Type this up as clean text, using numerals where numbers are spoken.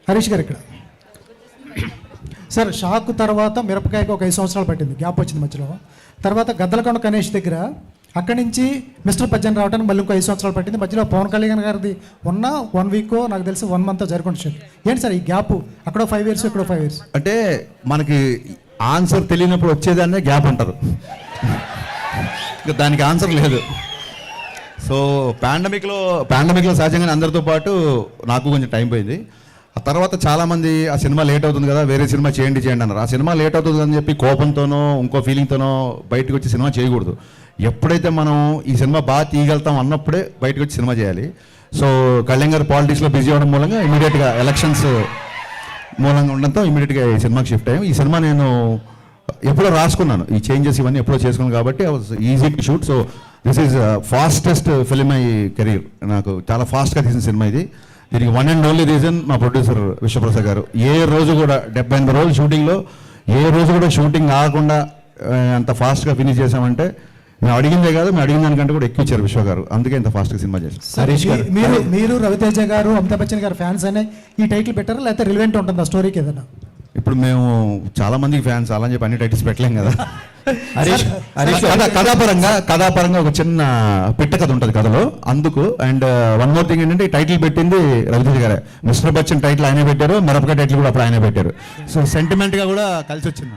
హరీష్ గారు ఇక్కడ sir shock తర్వాత మిరపకాయకి ఒక 5 సంవత్సరాలు పట్టింది, గ్యాప్ వచ్చింది మధ్యలో. తర్వాత గద్దలకొండ గణేష్ దగ్గర అక్కడి నుంచి మిస్టర్ పద్యం రావడానికి మళ్ళీ ఇంకో 5 సంవత్సరాలు పట్టింది. మధ్యలో పవన్ కళ్యాణ్ గారిది ఉన్న 1 వీక్ నాకు తెలిసి 1 మంత్ జరుగుతుంది. ఏంటి సార్ ఈ గ్యాప్? అక్కడో 5 years ఇక్కడో 5 years. అంటే మనకి ఆన్సర్ తెలియనప్పుడు వచ్చేదాన్నే గ్యాప్ అంటారు. ఇంకా దానికి ఆన్సర్ లేదు. సో పాండమిక్లో సహజంగానే అందరితో పాటు నాకు కొంచెం టైం పోయింది. ఆ తర్వాత చాలామంది ఆ సినిమా లేట్ అవుతుంది కదా, వేరే సినిమా చేయండి అన్నారు. ఆ సినిమా లేట్ అవుతుంది అని చెప్పి కోపంతోనో ఇంకో ఫీలింగ్తోనో బయటకు వచ్చి సినిమా చేయకూడదు. ఎప్పుడైతే మనం ఈ సినిమా బాగా తీయగలుగుతాం అన్నప్పుడే బయటకు వచ్చి సినిమా చేయాలి. సో కళ్యాణ్ గారు పాలిటిక్స్లో బిజీ అవ్వడం మూలంగా ఇమీడియట్గా ఎలక్షన్స్ మూలంగా ఉండడంతో ఇమీడియట్గా ఈ సినిమాకి షిఫ్ట్ అయ్యాం. ఈ సినిమా నేను ఎప్పుడో రాసుకున్నాను, ఈ చేంజెస్ ఇవన్నీ ఎప్పుడో చేసుకున్నాను కాబట్టి I was easy to shoot. So this is fastest film my career. నాకు చాలా ఫాస్ట్గా తీసిన సినిమా ఇది. దీనికి 1 and only రీజన్ మా ప్రొడ్యూసర్ విశ్వప్రసాద్ గారు. ఏ రోజు కూడా 78 రోజులు షూటింగ్లో ఏ రోజు కూడా షూటింగ్ ఆగకుండా అంత ఫాస్ట్గా ఫినిష్ చేసామంటే మేము అడిగిందే కాదు, మేము అడిగిన దానికంటే కూడా ఎక్కువ ఇచ్చారు విశ్వ గారు. అందుకే ఇంత ఫాస్ట్గా సినిమా చేశారు. మీరు రవితేజ గారు, అమితాబ్ బచ్చన్ గారు ఫ్యాన్స్ అనే ఈ టైటిల్ పెట్టారా, లేకపోతే రిలవెంట్ ఉంటుంది ఆ స్టోరీకి ఏదైనా? ఇప్పుడు మేము చాలా మందికి ఫ్యాన్స్ అలా అని చెప్పి అన్ని టైటిల్స్ పెట్టలేం కదా. కథాపరంగా ఒక చిన్న పిట్ట కథ ఉంటుంది కథలో, అందుకు. అండ్ వన్ మోర్ థింగ్ ఏంటంటే ఈ టైటిల్ పెట్టింది రవితేజ గారే. మిస్టర్ బచ్చన్ టైటిల్ ఆయనే పెట్టారు, మిరపకాయ టైటిల్ కూడా అప్పుడు ఆయనే పెట్టారు. సో సెంటిమెంట్గా కూడా కలిసి వచ్చింది.